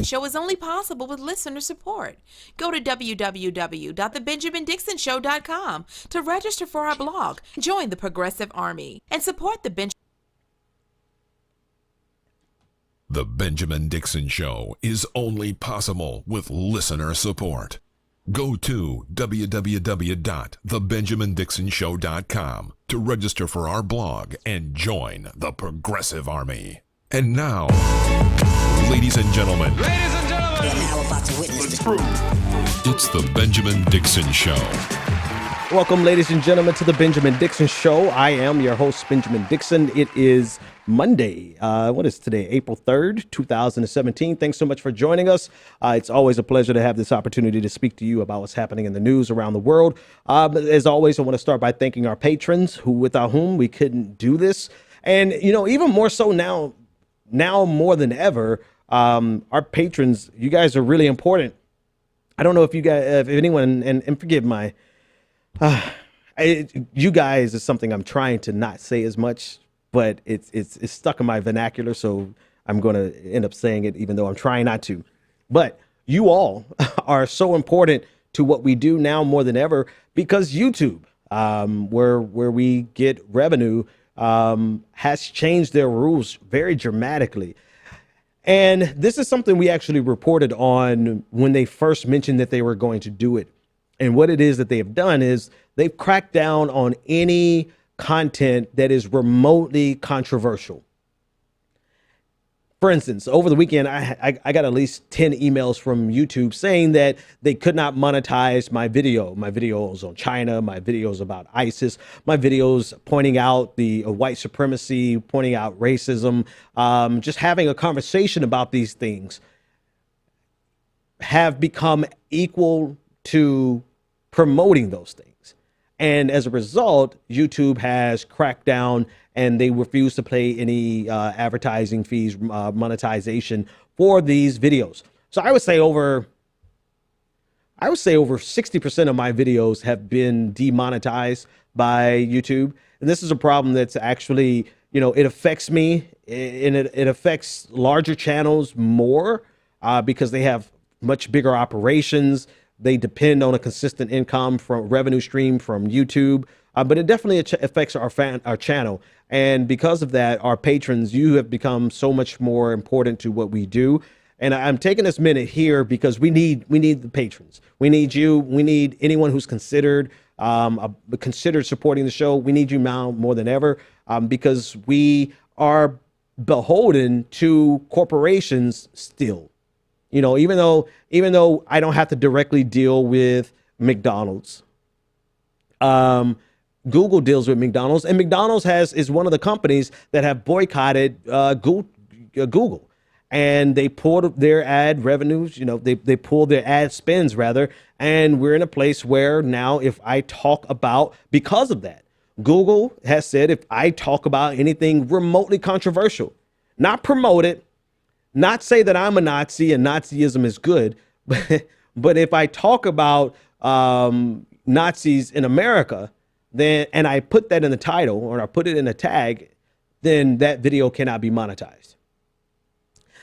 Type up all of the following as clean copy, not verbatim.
Show is only possible with listener support. Go to www.thebenjamindixonshow.com to register for our blog, join the Progressive Army, and support the The Benjamin Dixon Show is only possible with listener support. Go to www.thebenjamindixonshow.com to register for our blog and join the Progressive Army. And now, ladies and gentlemen, we are now about to witness the truth. It's the Benjamin Dixon Show. Welcome, ladies and gentlemen, to the Benjamin Dixon Show. I am your host, Benjamin Dixon. It is Monday. What is today? April 3rd, 2017. Thanks so much for joining us. It's always a pleasure to have this opportunity to speak to you about what's happening in the news around the world. As always, I want to start by thanking our patrons without whom we couldn't do this. And, you know, even more so now more than ever, our patrons, you guys are really important. I don't know if you guys, if anyone, and forgive my, you guys is something I'm trying to not say as much, but it's stuck in my vernacular, so I'm going to end up saying it even though I'm trying not to. But you all are so important to what we do now more than ever, because YouTube, where we get revenue, has changed their rules very dramatically. And this is something we actually reported on when they first mentioned that they were going to do it. And what it is that they have done is they've cracked down on any content that is remotely controversial. For instance, over the weekend, I got at least 10 emails from YouTube saying that they could not monetize my videos on China, my videos about ISIS, my videos pointing out the white supremacy, pointing out racism, just having a conversation about these things have become equal to promoting those things. And as a result, YouTube has cracked down and they refuse to pay any advertising fees, monetization for these videos. So I would say over 60% of my videos have been demonetized by YouTube. And this is a problem that's actually, you know, it affects me, and it affects larger channels more because they have much bigger operations. They depend on a consistent income from revenue stream from YouTube, but it definitely affects our channel. And because of that, our patrons, you have become so much more important to what we do. And I'm taking this minute here because we need the patrons. We need you. We need anyone who's considered supporting the show. We need you now more than ever because we are beholden to corporations still. You know, even though I don't have to directly deal with McDonald's, Google deals with McDonald's, and McDonald's is one of the companies that have boycotted Google, and they pulled their ad revenues. You know, they pulled their ad spends rather, and we're in a place where now if I talk about, because of that, Google has said if I talk about anything remotely controversial, not promote it, not say that I'm a Nazi and Nazism is good, but if I talk about Nazis in America, then and I put that in the title or I put it in a tag, then that video cannot be monetized.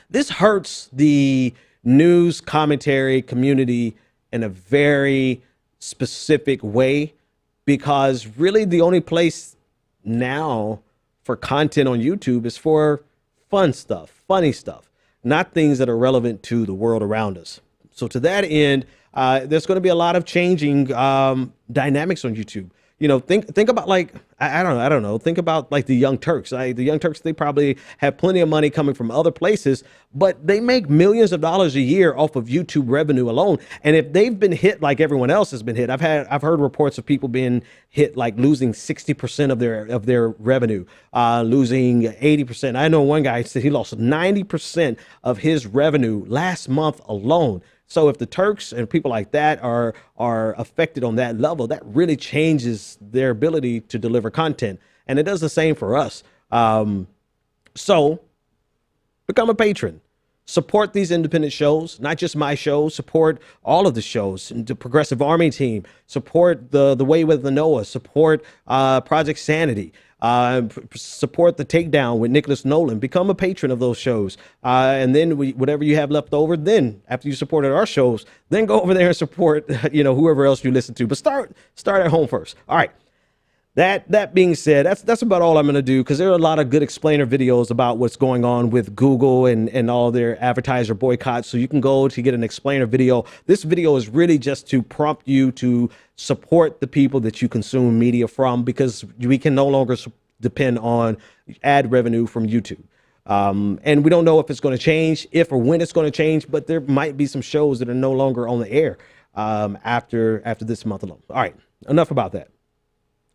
This hurts the news commentary community in a very specific way, because really the only place now for content on YouTube is for fun stuff, funny stuff, not things that are relevant to the world around us. So to that end, there's going to be a lot of changing dynamics on YouTube. You know, think about like, I don't know. Think about like the Young Turks. The Young Turks, they probably have plenty of money coming from other places, but they make millions of dollars a year off of YouTube revenue alone. And if they've been hit like everyone else has been hit, I've heard reports of people being hit like losing 60% of their revenue, losing 80%. I know one guy said he lost 90% of his revenue last month alone. So if the Turks and people like that are affected on that level, that really changes their ability to deliver content. And it does the same for us. So become a patron. Support these independent shows, not just my show. Support all of the shows, the Progressive Army team. Support the Way with Anoa. Support Project Sanity. Support the Takedown with Nicholas Nowlin. Become a patron of those shows. And then whatever you have left over, then after you supported our shows, then go over there and support, whoever else you listen to. But start at home first. All right. That being said, that's about all I'm going to do, because there are a lot of good explainer videos about what's going on with Google and all their advertiser boycotts. So you can go to get an explainer video. This video is really just to prompt you to support the people that you consume media from, because we can no longer depend on ad revenue from YouTube. And we don't know if it's going to change, if or when it's going to change, but there might be some shows that are no longer on the air after this month alone. All right, enough about that.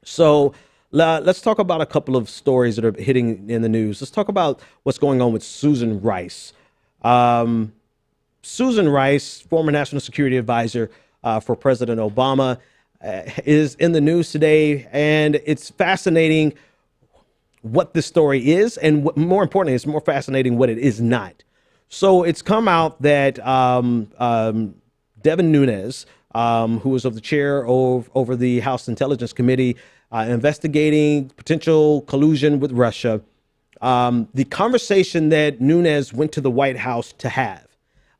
So let's talk about a couple of stories that are hitting in the news. Let's talk about what's going on with Susan Rice. Susan Rice, former national security advisor for President Obama, is in the news today. And it's fascinating what this story is. And more importantly, it's more fascinating what it is not. So it's come out that Devin Nunes, who was of the chair over the House Intelligence Committee, investigating potential collusion with Russia. The conversation that Nunes went to the White House to have.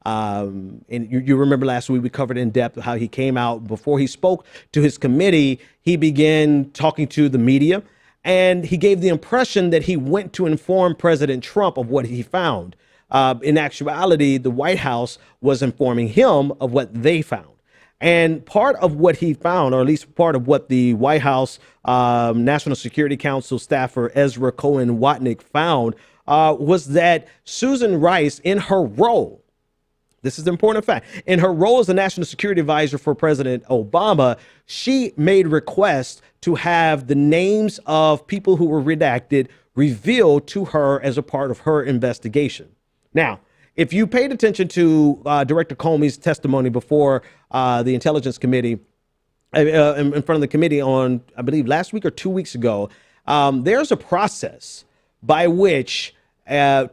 And you remember last week we covered in depth how he came out before he spoke to his committee. He began talking to the media, and he gave the impression that he went to inform President Trump of what he found. In actuality, the White House was informing him of what they found. And part of what he found, or at least part of what the White House National Security Council staffer Ezra Cohen Watnick found was that Susan Rice, in her role, this is the important fact, in her role as a national security advisor for President Obama, she made requests to have the names of people who were redacted revealed to her as a part of her investigation. Now, if you paid attention to Director Comey's testimony before the Intelligence Committee, in front of the committee on, I believe, last week or 2 weeks ago, there's a process by which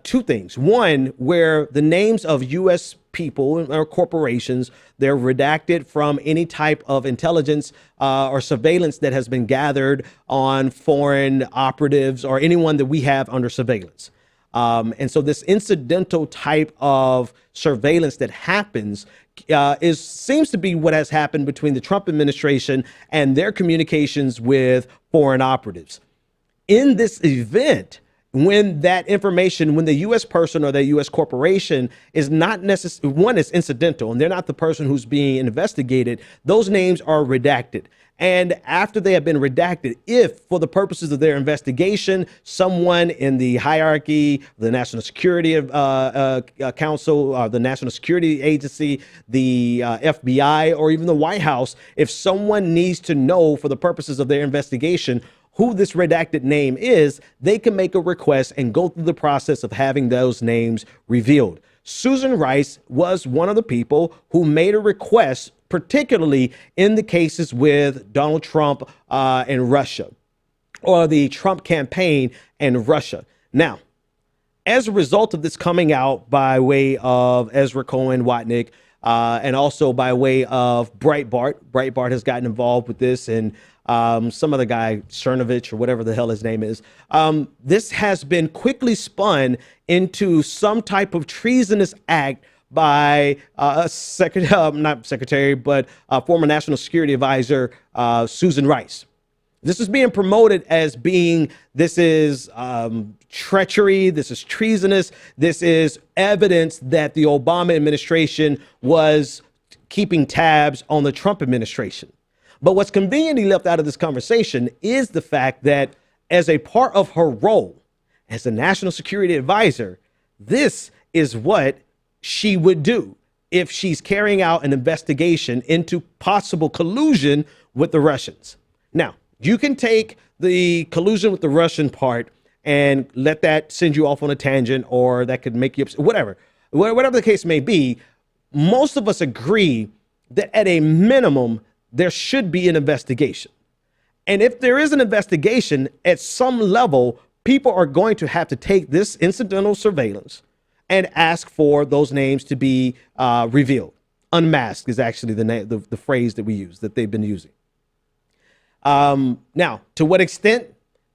two things. One, where the names of U.S. people or corporations, they're redacted from any type of intelligence or surveillance that has been gathered on foreign operatives or anyone that we have under surveillance. And so this incidental type of surveillance that happens seems to be what has happened between the Trump administration and their communications with foreign operatives. In this event, when that information, when the U.S. person or the U.S. corporation is not necessarily, one is incidental and they're not the person who's being investigated, those names are redacted. And after they have been redacted, if for the purposes of their investigation, someone in the hierarchy, the National Security Council, the National Security Agency, the FBI, or even the White House, if someone needs to know for the purposes of their investigation who this redacted name is, they can make a request and go through the process of having those names revealed. Susan Rice was one of the people who made a request, particularly in the cases with Donald Trump and Russia, or the Trump campaign and Russia. Now, as a result of this coming out by way of Ezra Cohen Watnick, and also by way of Breitbart has gotten involved with this, and some other guy, Cernovich or whatever the hell his name is. This has been quickly spun into some type of treasonous act by former National Security Advisor Susan Rice. This is being promoted as being, this is treachery, this is treasonous, this is evidence that the Obama administration was keeping tabs on the Trump administration. But what's conveniently left out of this conversation is the fact that as a part of her role as a national security advisor, this is what she would do if she's carrying out an investigation into possible collusion with the Russians. Now, you can take the collusion with the Russian part and let that send you off on a tangent, or that could make you upset, whatever the case may be. Most of us agree that at a minimum, there should be an investigation. And if there is an investigation, at some level, people are going to have to take this incidental surveillance and ask for those names to be revealed. Unmasked is actually the phrase that we use, that they've been using. Now, to what extent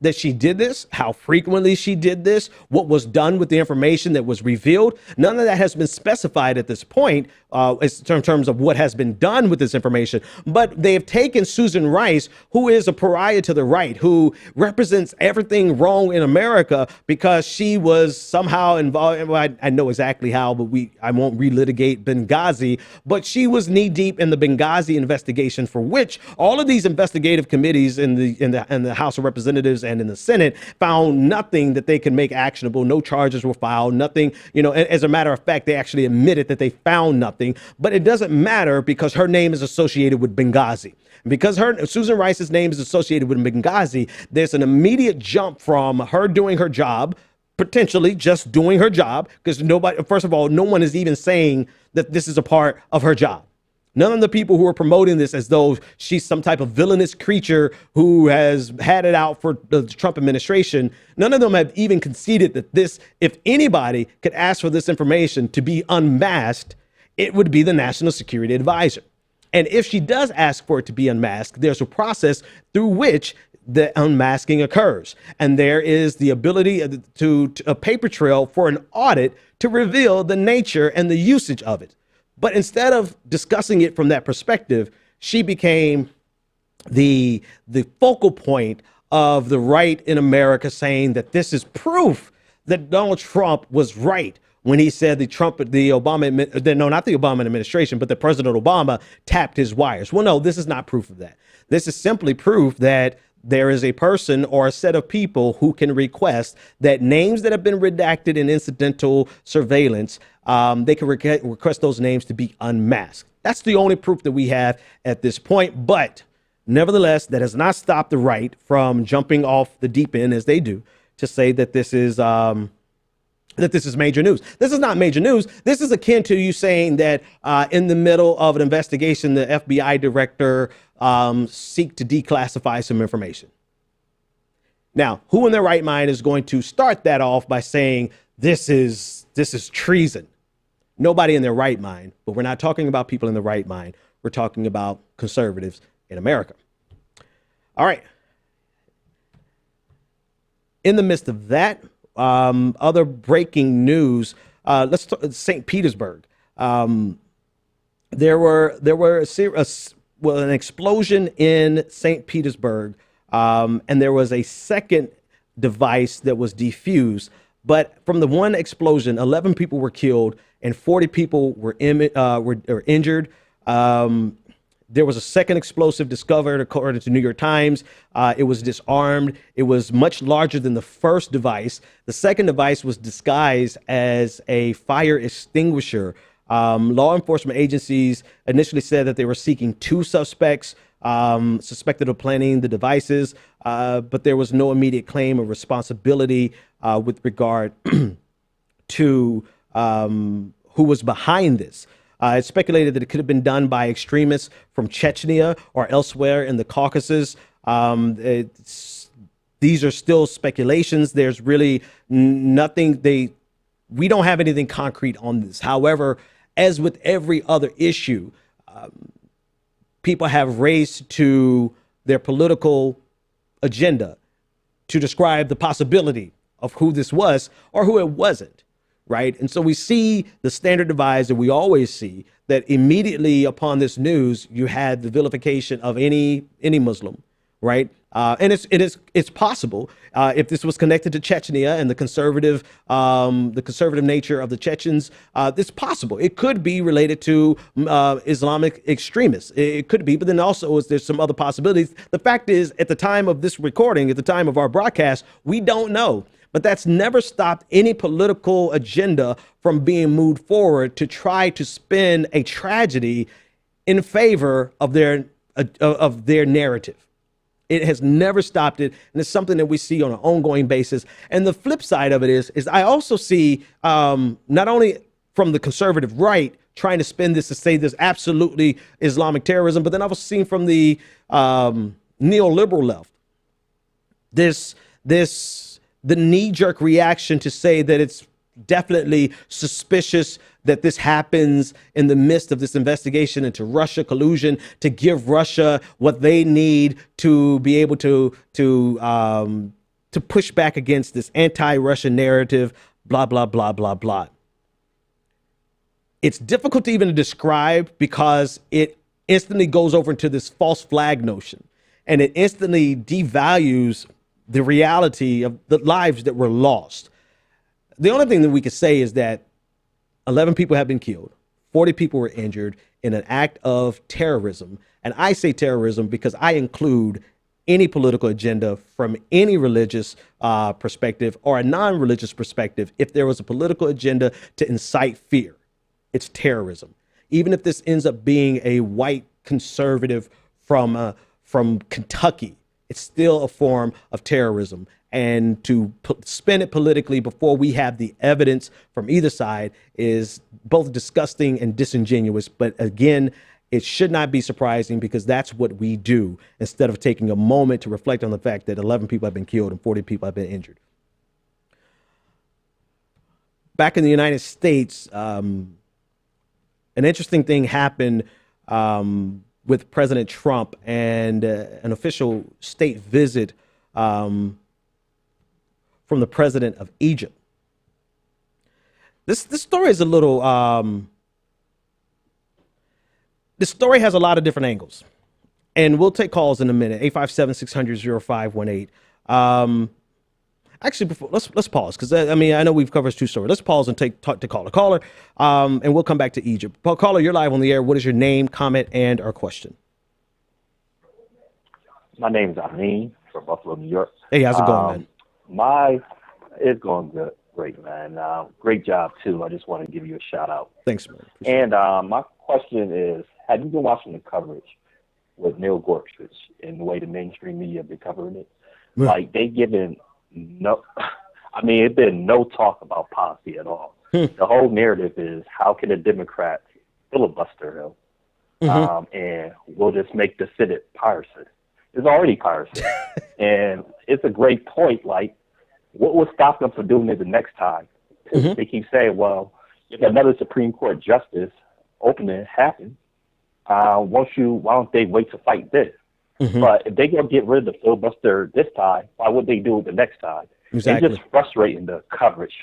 that she did this, how frequently she did this, what was done with the information that was revealed. None of that has been specified at this point in terms of what has been done with this information. But they have taken Susan Rice, who is a pariah to the right, who represents everything wrong in America because she was somehow involved. Well, I know exactly how, but I won't relitigate Benghazi. But she was knee deep in the Benghazi investigation, for which all of these investigative committees in the House of Representatives and in the Senate found nothing that they could make actionable. No charges were filed, nothing, as a matter of fact, they actually admitted that they found nothing, but it doesn't matter because her name is associated with Benghazi. Because Susan Rice's name is associated with Benghazi, there's an immediate jump from her doing her job, potentially just doing her job, because first of all, no one is even saying that this is a part of her job. None of the people who are promoting this as though she's some type of villainous creature who has had it out for the Trump administration, none of them have even conceded that this, if anybody could ask for this information to be unmasked, it would be the National Security Advisor. And if she does ask for it to be unmasked, there's a process through which the unmasking occurs. And there is the ability to a paper trail for an audit to reveal the nature and the usage of it. But instead of discussing it from that perspective, she became the focal point of the right in America, saying that this is proof that Donald Trump was right when he said not the Obama administration, but that President Obama tapped his wires. Well, no, this is not proof of that. This is simply proof that there is a person or a set of people who can request that names that have been redacted in incidental surveillance, they can request those names to be unmasked. That's the only proof that we have at this point. But nevertheless, that has not stopped the right from jumping off the deep end as they do to say that this is major news. This is not major news. This is akin to you saying that in the middle of an investigation, the FBI director seek to declassify some information. Now, who in their right mind is going to start that off by saying this is treason? Nobody in their right mind, but we're not talking about people in the right mind. We're talking about conservatives in America. All right. In the midst of that, other breaking news, let's talk St. Petersburg. There were an explosion in St. Petersburg, and there was a second device that was defused. But from the one explosion, 11 people were killed and 40 people were injured. There was a second explosive discovered, according to New York Times. It was disarmed. It was much larger than the first device. The second device was disguised as a fire extinguisher. Law enforcement agencies initially said that they were seeking two suspects suspected of planning the devices, but there was no immediate claim of responsibility with regard to who was behind this. It's speculated that it could have been done by extremists from Chechnya or elsewhere in the Caucasus. These are still speculations. There's really nothing. We don't have anything concrete on this. However, as with every other issue, people have raced to their political agenda to describe the possibility of who this was or who it wasn't. Right. And so we see the standard divide that we always see, that immediately upon this news, you had the vilification of any Muslim. Right. And it's possible if this was connected to Chechnya and the conservative nature of the Chechens. It's possible. It could be related to Islamic extremists. It could be. But then also there's some other possibilities. The fact is, at the time of this recording, at the time of our broadcast, we don't know. But that's never stopped any political agenda from being moved forward to try to spin a tragedy in favor of their narrative. It has never stopped it, and it's something that we see on an ongoing basis. And the flip side of it is I also see not only from the conservative right trying to spin this to say there's absolutely Islamic terrorism, but then I've seen from the neoliberal left the knee-jerk reaction to say that it's definitely suspicious that this happens in the midst of this investigation into Russia collusion to give Russia what they need to be able to to push back against this anti-Russian narrative, blah, blah, blah, blah, blah. It's difficult to even describe because it instantly goes over into this false flag notion, and it instantly devalues the reality of the lives that were lost. The only thing that we could say is that 11 people have been killed, 40 people were injured in an act of terrorism. And I say terrorism because I include any political agenda from any religious perspective or a non-religious perspective. If there was a political agenda to incite fear, it's terrorism. Even if this ends up being a white conservative from Kentucky, it's still a form of terrorism. And to spin it politically before we have the evidence from either side is both disgusting and disingenuous. But again, it should not be surprising because that's what we do instead of taking a moment to reflect on the fact that 11 people have been killed and 40 people have been injured. Back in the United States, an interesting thing happened with President Trump and an official state visit from the president of Egypt. This story is a little, this story has a lot of different angles, and we'll take calls in a minute. 857-600-0518. Actually, before, let's pause because I know we've covered two stories. Let's pause and talk to caller, and we'll come back to Egypt. Caller, you're live on the air. What is your name, comment, and or question? My name's Amin from Buffalo, New York. Hey, how's it going, man? It's going good, great, man. Great job too. I just want to give you a shout out. Thanks, man. And my question is, have you been watching the coverage with Neil Gorsuch and the way the mainstream media have been covering it? Yeah. Like they giving it's been no talk about policy at all. The whole narrative is how can a Democrat filibuster him, and we'll just make the Senate partisan. It's already partisan, and it's a great point. Like, what will stop them from doing it the next time? They keep saying, well, if another Supreme Court justice opening happens, why don't they wait to fight this? But if they're going to get rid of the filibuster this time, why would they do it the next time? Exactly. It's just frustrating, the coverage.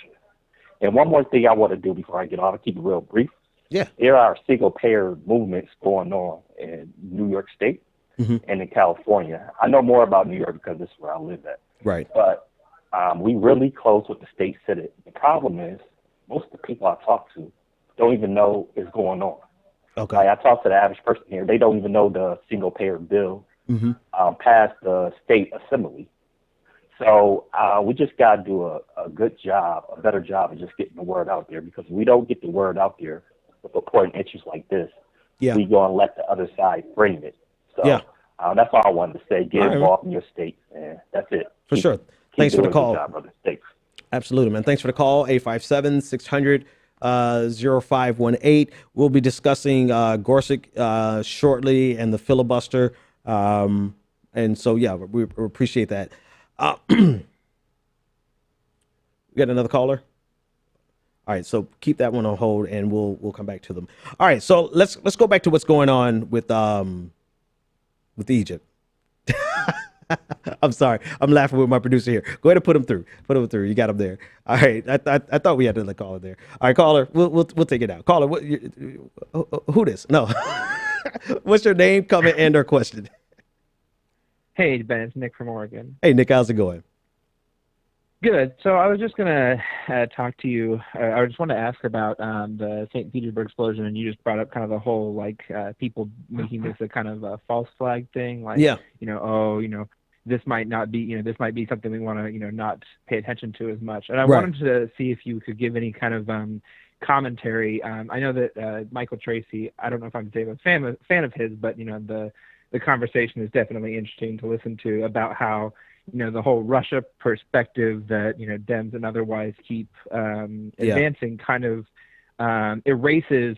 And one more thing I want to do before I get off, I'll keep it real brief. Yeah. There are single-payer movements going on in New York State and in California. I know more about New York because this is where I live at. Right. But we really close with the state Senate. The problem is most of the people I talk to don't even know what's going on. Okay. Like, I talk to the average person here. They don't even know the single-payer bill passed the state assembly. So we just got to do a good job, a better job of just getting the word out there, because if we don't get the word out there with important issues like this, we going to let the other side frame it. So that's all I wanted to say. Get involved in your state, and that's it. For sure. Thanks for the call. Good job, brother. Thanks. Absolutely, man. Thanks for the call. 857-600-0518. We'll be discussing Gorsuch shortly and the filibuster. And so, yeah, we appreciate that. We got another caller? All right, so keep that one on hold, and we'll come back to them. All right, so let's go back to what's going on with Egypt. I'm sorry, I'm laughing with my producer here. Go ahead and put him through. You got him there. All right, I thought we had another caller there. All right, caller, we'll take it out. Caller, who this? No. What's your name, comment, and or question? Hey, Ben, it's Nick from Oregon. Hey, Nick, how's it going? Good. So I was just going to talk to you. I just want to ask about the St. Petersburg explosion, and you just brought up kind of the whole, people making this a kind of a false flag thing. This might not be, this might be something we want to, not pay attention to as much. And I wanted to see if you could give any kind of commentary. I know that Michael Tracy, I don't know if I'm a fan of his, but, the conversation is definitely interesting to listen to about how, the whole Russia perspective that, Dems and otherwise keep advancing kind of erases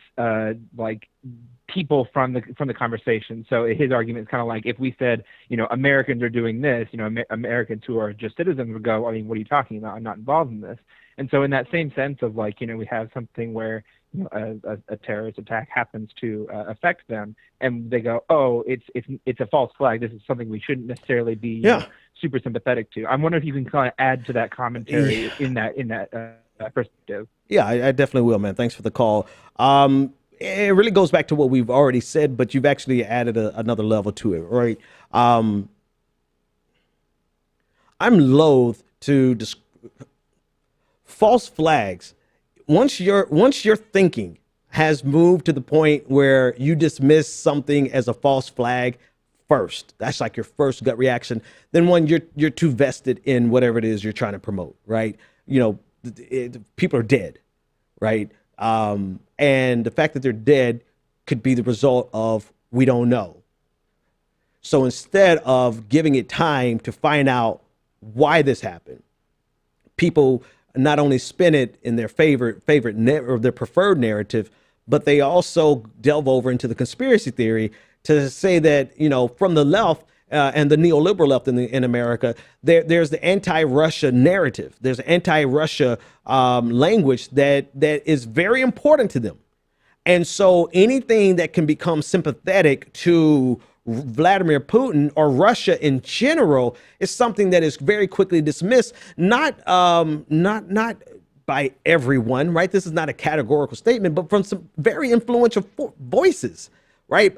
people from the conversation. So his argument is kind of like, if we said, Americans are doing this, Americans who are just citizens would go, I mean, what are you talking about? I'm not involved in this. And so in that same sense of we have something where, a terrorist attack happens to affect them, and they go, "Oh, it's a false flag. This is something we shouldn't necessarily be super sympathetic to." I'm wondering if you can kind of add to that commentary in that perspective. Yeah, I definitely will, man. Thanks for the call. It really goes back to what we've already said, but you've actually added another level to it, right? I'm loath to false flags. Once your thinking has moved to the point where you dismiss something as a false flag first, that's like your first gut reaction. Then you're too vested in whatever it is you're trying to promote, right? People are dead, right? And the fact that they're dead could be the result of we don't know. So instead of giving it time to find out why this happened, people not only spin it in their favorite or their preferred narrative, but they also delve over into the conspiracy theory to say that, from the left and the neoliberal left in America, there's the anti-Russia narrative. There's anti-Russia language that is very important to them. And so anything that can become sympathetic to Vladimir Putin or Russia in general is something that is very quickly dismissed, not by everyone, right? This is not a categorical statement, but from some very influential voices, right?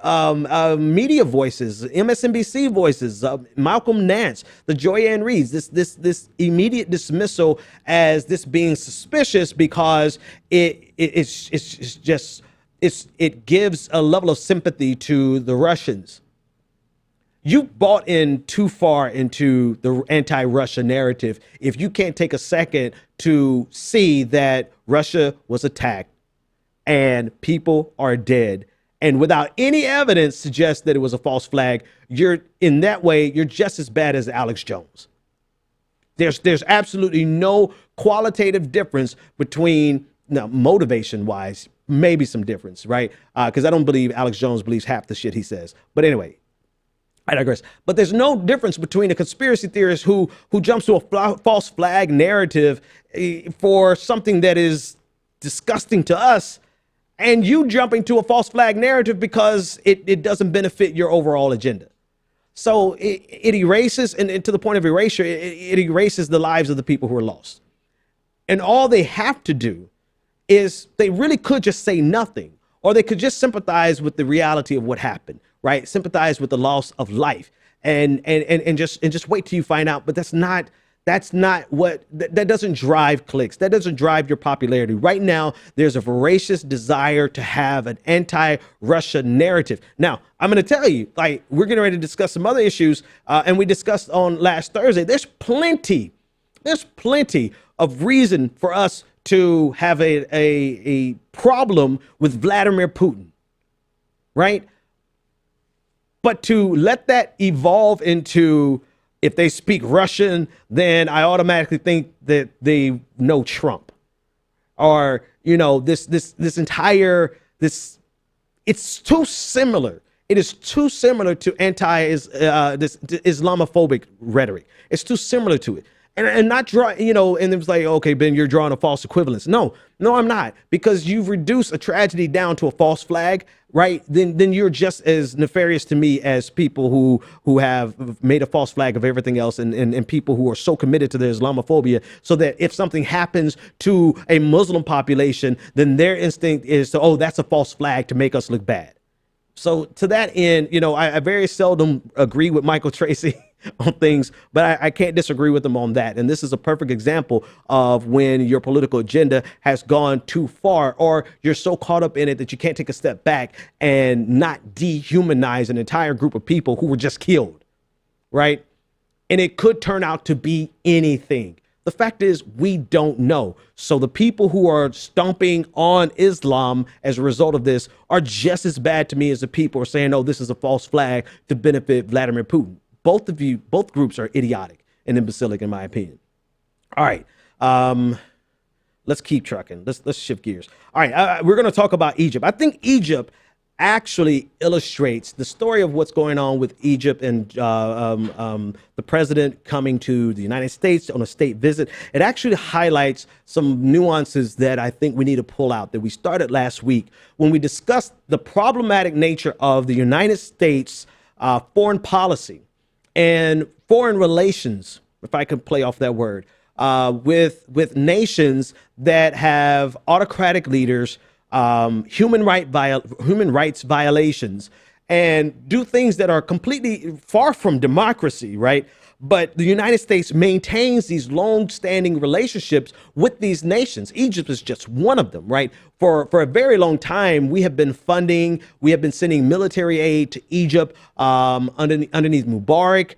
Media voices, MSNBC voices, Malcolm Nance, the Joyanne Reeds, this immediate dismissal as this being suspicious because it gives a level of sympathy to the Russians. You bought in too far into the anti-Russia narrative if you can't take a second to see that Russia was attacked and people are dead, and without any evidence suggest that it was a false flag. You're just as bad as Alex Jones. There's absolutely no qualitative difference between, now, motivation wise, maybe some difference, right? Because I don't believe Alex Jones believes half the shit he says. But anyway, I digress. But there's no difference between a conspiracy theorist who jumps to a false flag narrative for something that is disgusting to us, and you jumping to a false flag narrative because it doesn't benefit your overall agenda. So it erases, and to the point of erasure, it erases the lives of the people who are lost. And all they have to do is they really could just say nothing, or they could just sympathize with the reality of what happened, right? Sympathize with the loss of life and just wait till you find out. But that's not what that doesn't drive clicks. That doesn't drive your popularity. Right now, there's a voracious desire to have an anti-Russia narrative. Now, I'm going to tell you, like, we're getting ready to discuss some other issues, and we discussed on last Thursday. There's plenty of reason for us to have a problem with Vladimir Putin, right? But to let that evolve into, if they speak Russian, then I automatically think that they know Trump, or this it's too similar. It is too similar to this Islamophobic rhetoric. It's too similar to it. And not draw, and it was like, okay, Ben, you're drawing a false equivalence. No, I'm not, because you've reduced a tragedy down to a false flag, right? Then you're just as nefarious to me as people who have made a false flag of everything else, and people who are so committed to their Islamophobia, so that if something happens to a Muslim population, then their instinct is to, oh, that's a false flag to make us look bad. So to that end, I very seldom agree with Michael Tracy on things, but I can't disagree with him on that. And this is a perfect example of when your political agenda has gone too far, or you're so caught up in it that you can't take a step back and not dehumanize an entire group of people who were just killed, right? And it could turn out to be anything. The fact is, we don't know. So the people who are stomping on Islam as a result of this are just as bad to me as the people who are saying, oh, this is a false flag to benefit Vladimir Putin. Both groups are idiotic and imbecilic, in my opinion. All right. Let's keep trucking. Let's shift gears. All right. We're going to talk about Egypt. I think Egypt actually illustrates the story of what's going on with Egypt and the president coming to the United States on a state visit. It actually highlights some nuances that I think we need to pull out that we started last week when we discussed the problematic nature of the United States foreign policy and foreign relations, if I could play off that word, with nations that have autocratic leaders, human rights violations, and do things that are completely far from democracy, right? But the United States maintains these long-standing relationships with these nations. Egypt is just one of them, right? For a very long time, we have been sending military aid to Egypt underneath Mubarak.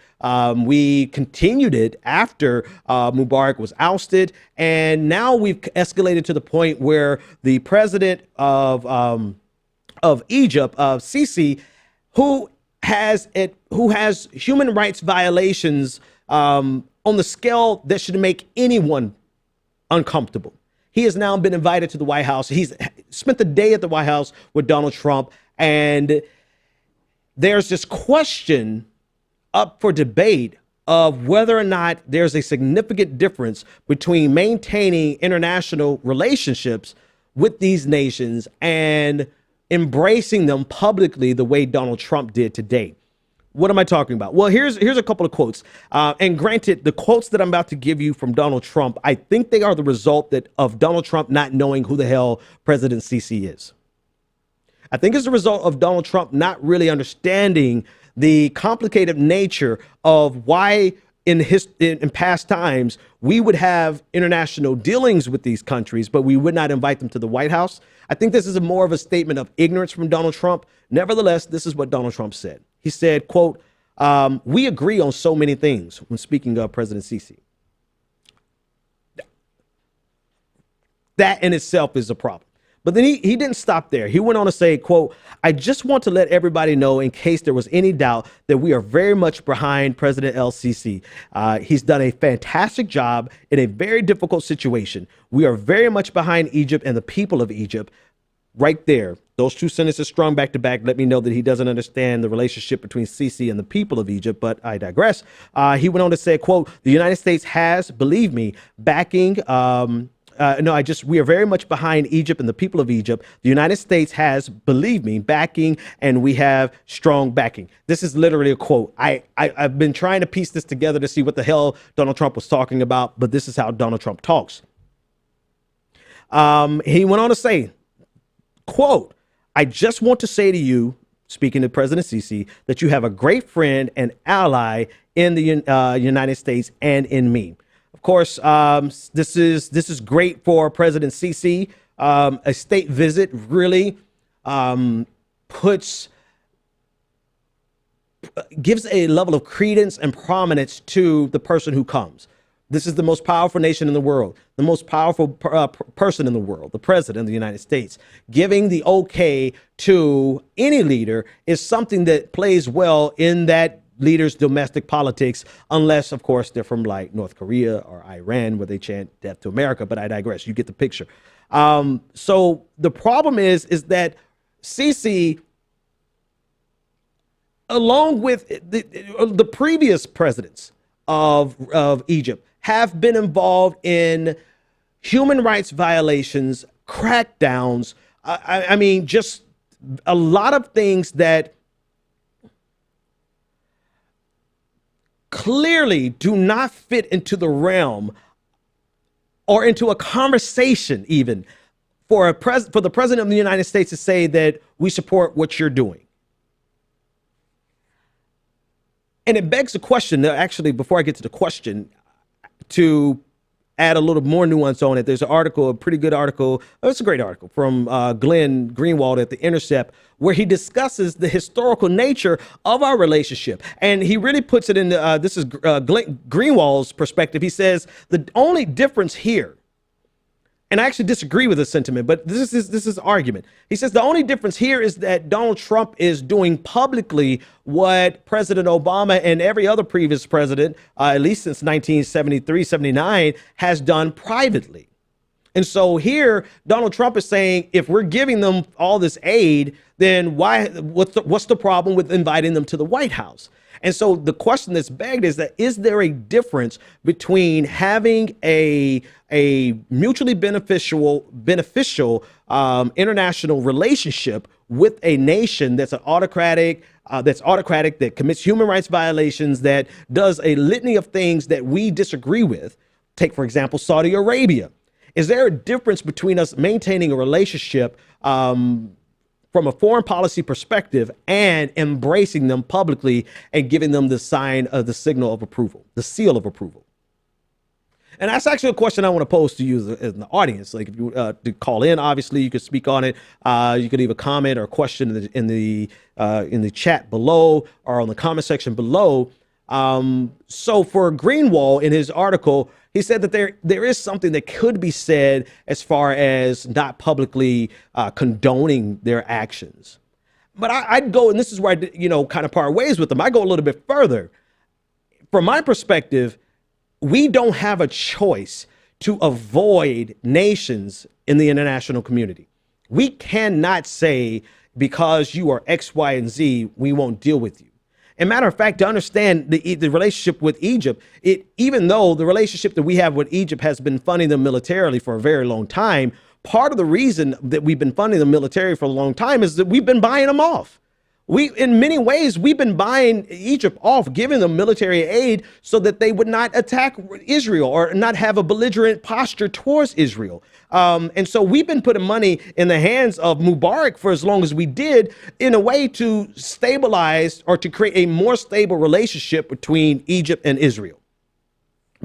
We continued it after Mubarak was ousted. And now we've escalated to the point where the president of Egypt, Sisi, who has human rights violations on the scale that should make anyone uncomfortable. He has now been invited to the White House. He's spent the day at the White House with Donald Trump, and there's this question up for debate of whether or not there's a significant difference between maintaining international relationships with these nations and embracing them publicly the way Donald Trump did today. What am I talking about? Well, here's a couple of quotes. And granted, the quotes that I'm about to give you from Donald Trump, I think they are the result of Donald Trump not knowing who the hell President Sisi is. I think it's the result of Donald Trump not really understanding the complicated nature of why in past times we would have international dealings with these countries, but we would not invite them to the White House. I think this is more of a statement of ignorance from Donald Trump. Nevertheless, this is what Donald Trump said. He said, quote, "We agree on so many things," when speaking of President Sisi. That in itself is a problem. But then he didn't stop there. He went on to say, quote, "I just want to let everybody know, in case there was any doubt, that we are very much behind President El-Sisi. He's done a fantastic job in a very difficult situation. We are very much behind Egypt and the people of Egypt." Right there, those two sentences strung back to back let me know that he doesn't understand the relationship between Sisi and the people of Egypt, but I digress. He went on to say, quote, "The United States has, believe me, backing, we are very much behind Egypt and the people of Egypt. The United States has, believe me, backing, and we have strong backing." This is literally a quote. I've been trying to piece this together to see what the hell Donald Trump was talking about, but this is how Donald Trump talks. He went on to say, quote, "I just want to say to you," speaking to President Sisi, "that you have a great friend and ally in the United States and in me." Of course, this is great for President Sisi. A state visit really gives a level of credence and prominence to the person who comes. This is the most powerful nation in the world, the most powerful person in the world, the president of the United States. Giving the okay to any leader is something that plays well in that leaders' domestic politics, unless, of course, they're from like North Korea or Iran, where they chant death to America. But I digress. You get the picture. So the problem is that Sisi, along with the previous presidents of Egypt, have been involved in human rights violations, crackdowns. I mean, just a lot of things that clearly do not fit into the realm or into a conversation even for the president of the United States to say that we support what you're doing. And it begs the question, actually, before I get to the question, to add a little more nuance on it. There's an article, a pretty good article. It's a great article from Glenn Greenwald at The Intercept, where he discusses the historical nature of our relationship. And he really puts it in, this is Glenn Greenwald's perspective. He says the only difference here, and I actually disagree with this sentiment, but this is argument. He says the only difference here is that Donald Trump is doing publicly what President Obama and every other previous president, at least since 1973, 79, has done privately. And so here, Donald Trump is saying, if we're giving them all this aid, then what's the problem with inviting them to the White House? And so the question that's begged is that, is there a difference between having a mutually beneficial international relationship with a nation that's autocratic, that commits human rights violations, that does a litany of things that we disagree with? Take, for example, Saudi Arabia. Is there a difference between us maintaining a relationship from a foreign policy perspective and embracing them publicly and giving them the sign of the signal of approval, the seal of approval? And that's actually a question I want to pose to you in the audience. Like, if you to call in, obviously you could speak on it. You could leave a comment or a question in the chat below or on the comment section below. So for Greenwald, in his article, he said that there is something that could be said as far as not publicly condoning their actions. But I'd go, and this is where I, kind of part ways with them. I go a little bit further. From my perspective, we don't have a choice to avoid nations in the international community. We cannot say, because you are X, Y, and Z, we won't deal with you. And matter of fact, to understand the relationship with Egypt, even though the relationship that we have with Egypt has been funding them militarily for a very long time, part of the reason that we've been funding them militarily for a long time is that we've been buying them off. In many ways, we've been buying Egypt off, giving them military aid so that they would not attack Israel or not have a belligerent posture towards Israel. And so we've been putting money in the hands of Mubarak for as long as we did, in a way to stabilize or to create a more stable relationship between Egypt and Israel.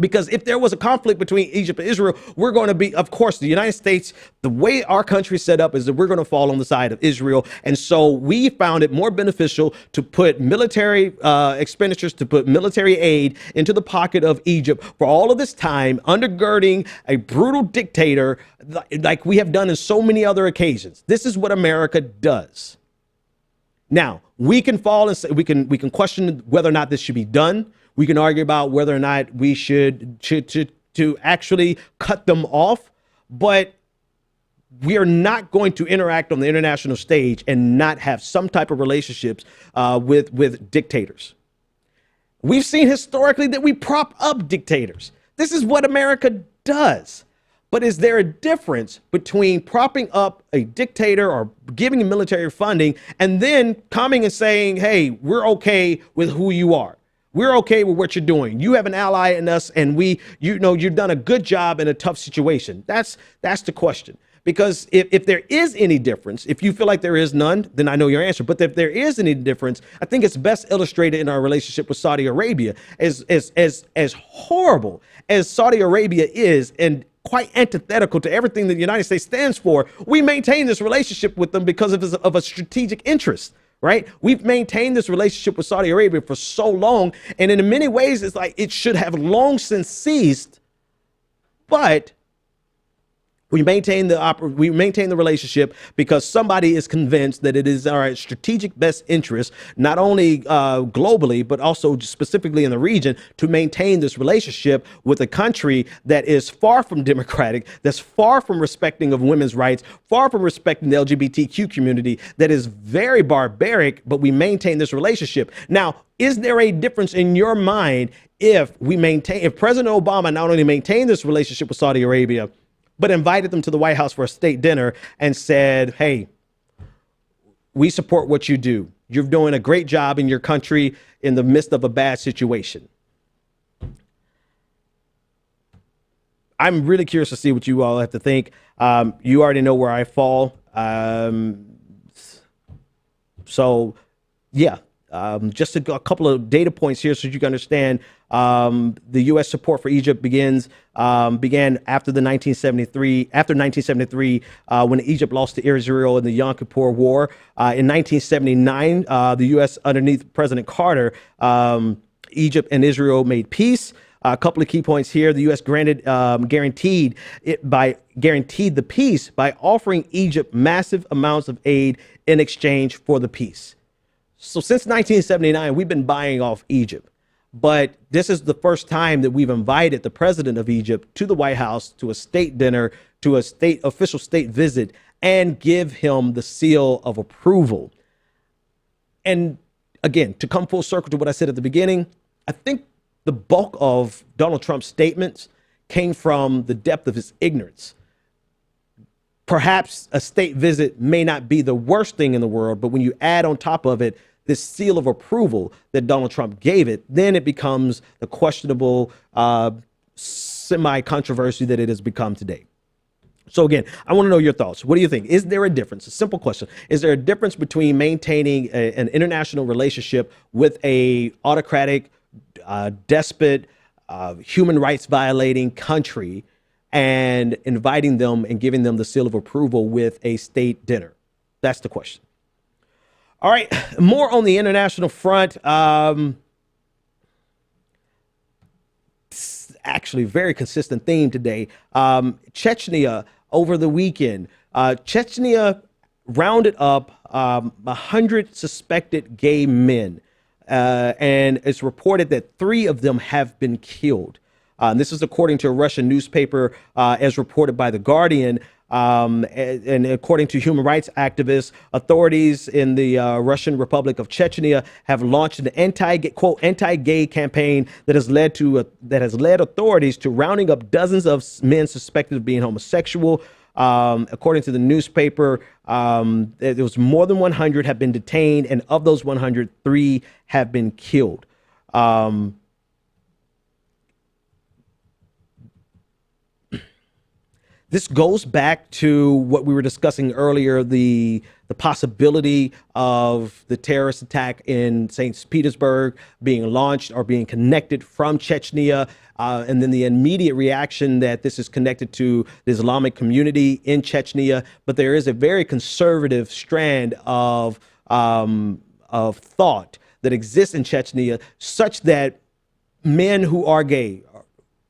Because if there was a conflict between Egypt and Israel, we're going to be, of course, the United States, the way our country is set up is that we're going to fall on the side of Israel. And so we found it more beneficial to put military expenditures, to put military aid into the pocket of Egypt for all of this time, undergirding a brutal dictator like we have done in so many other occasions. This is what America does. Now, we can fall and say, we can question whether or not this should be done. We can argue about whether or not we should to actually cut them off, but we are not going to interact on the international stage and not have some type of relationships with dictators. We've seen historically that we prop up dictators. This is what America does. But is there a difference between propping up a dictator or giving him military funding and then coming and saying, hey, we're okay with who you are? We're okay with what you're doing. You have an ally in us, and you've done a good job in a tough situation. That's the question. Because if there is any difference, if you feel like there is none, then I know your answer. But if there is any difference, I think it's best illustrated in our relationship with Saudi Arabia. As horrible as Saudi Arabia is, and quite antithetical to everything that the United States stands for, we maintain this relationship with them because of a strategic interest. Right? We've maintained this relationship with Saudi Arabia for so long. And in many ways, it's like it should have long since ceased. But we maintain the relationship because somebody is convinced that it is our strategic best interest, not only globally, but also specifically in the region, to maintain this relationship with a country that is far from democratic, that's far from respecting of women's rights, far from respecting the LGBTQ community, that is very barbaric, but we maintain this relationship. Now, is there a difference in your mind if President Obama not only maintained this relationship with Saudi Arabia, but invited them to the White House for a state dinner and said, hey, we support what you do. You're doing a great job in your country in the midst of a bad situation. I'm really curious to see what you all have to think. You already know where I fall. So, yeah. Just a couple of data points here so you can understand. The U.S. support for Egypt began after 1973, when Egypt lost to Israel in the Yom Kippur War. In 1979, the U.S. underneath President Carter, Egypt and Israel made peace. A couple of key points here. The U.S. guaranteed the peace by offering Egypt massive amounts of aid in exchange for the peace. So since 1979, we've been buying off Egypt. But this is the first time that we've invited the president of Egypt to the White House, to a state dinner, to a official state visit, and give him the seal of approval. And again, to come full circle to what I said at the beginning, I think the bulk of Donald Trump's statements came from the depth of his ignorance. Perhaps a state visit may not be the worst thing in the world, but when you add on top of it this seal of approval that Donald Trump gave it, then it becomes the questionable semi-controversy that it has become today. So again, I want to know your thoughts. What do you think? Is there a difference? A simple question. Is there a difference between maintaining an international relationship with a autocratic, despot, human rights violating country and inviting them and giving them the seal of approval with a state dinner? That's the question. All right, more on the international front. Actually, very consistent theme today. Chechnya over the weekend. Chechnya rounded up 100 suspected gay men, and it's reported that 3 of them have been killed. This is according to a Russian newspaper, as reported by The Guardian. And according to human rights activists, authorities in the Russian Republic of Chechnya have launched an anti-gay campaign that has led authorities to rounding up dozens of men suspected of being homosexual. According to the newspaper, there was more than 100 have been detained, and of those 100, 3 have been killed. This goes back to what we were discussing earlier, the possibility of the terrorist attack in St. Petersburg being launched or being connected from Chechnya, and then the immediate reaction that this is connected to the Islamic community in Chechnya. But there is a very conservative strand of thought that exists in Chechnya, such that men who are gay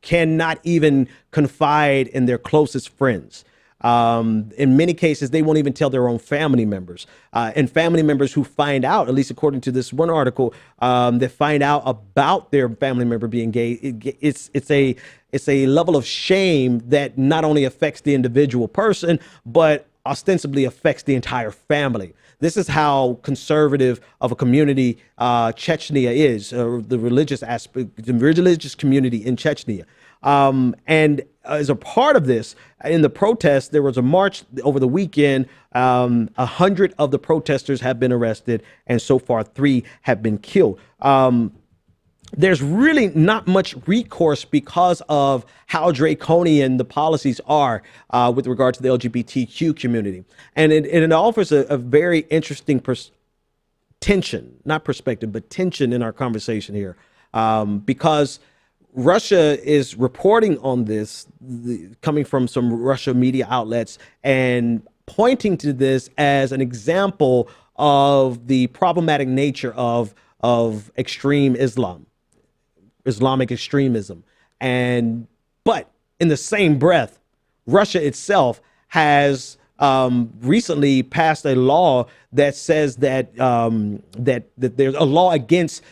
cannot even confide in their closest friends. In many cases, they won't even tell their own family members. And family members who find out, at least according to this one article, that find out about their family member being gay, it's a level of shame that not only affects the individual person, but ostensibly affects the entire family. This is how conservative of a community Chechnya is, the religious aspect, the religious community in Chechnya. And as a part of this, in the protest, there was a march over the weekend. 100 of the protesters have been arrested, and so far 3 have been killed. There's really not much recourse because of how draconian the policies are with regard to the LGBTQ community. And it offers a very interesting tension in our conversation here, because Russia is reporting on this, coming from some Russia media outlets, and pointing to this as an example of the problematic nature of extreme Islamic extremism. But in the same breath, Russia itself has recently passed a law that says that there's a law against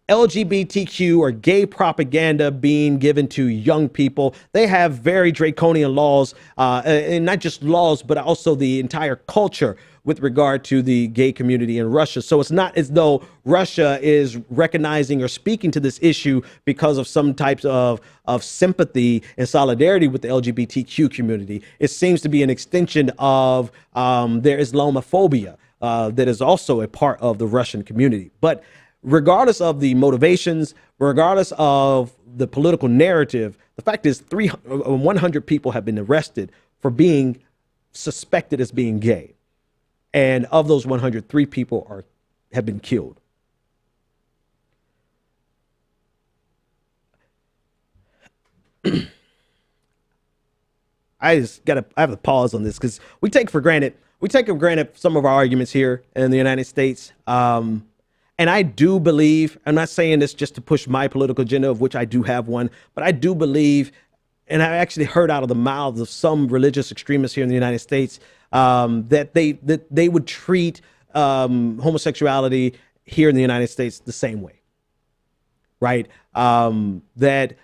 LGBTQ or gay propaganda being given to young people. They have very draconian laws, and not just laws, but also the entire culture with regard to the gay community in Russia. So it's not as though Russia is recognizing or speaking to this issue because of some types of sympathy and solidarity with the LGBTQ community. It seems to be an extension of their Islamophobia that is also a part of the Russian community. But regardless of the motivations, regardless of the political narrative, the fact is 100 people have been arrested for being suspected as being gay. And of those 100, 3 people have been killed. I have to pause on this because we take for granted some of our arguments here in the United States. And I do believe, I'm not saying this just to push my political agenda, of which I do have one, but I do believe, and I actually heard out of the mouths of some religious extremists here in the United States, that they would treat homosexuality here in the United States the same way. right? That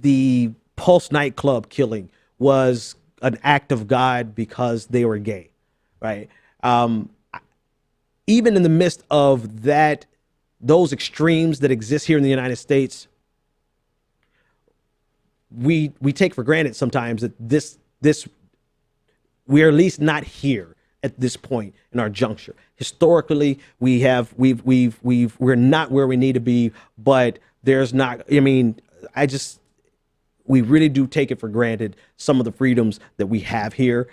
the Pulse nightclub killing was an act of God because they were gay, right? Even in the midst of those extremes that exist here in the United States, we take for granted sometimes that this we're at least not here at this point in our juncture. Historically, we're not where we need to be, but there's not, we really do take it for granted, some of the freedoms that we have here.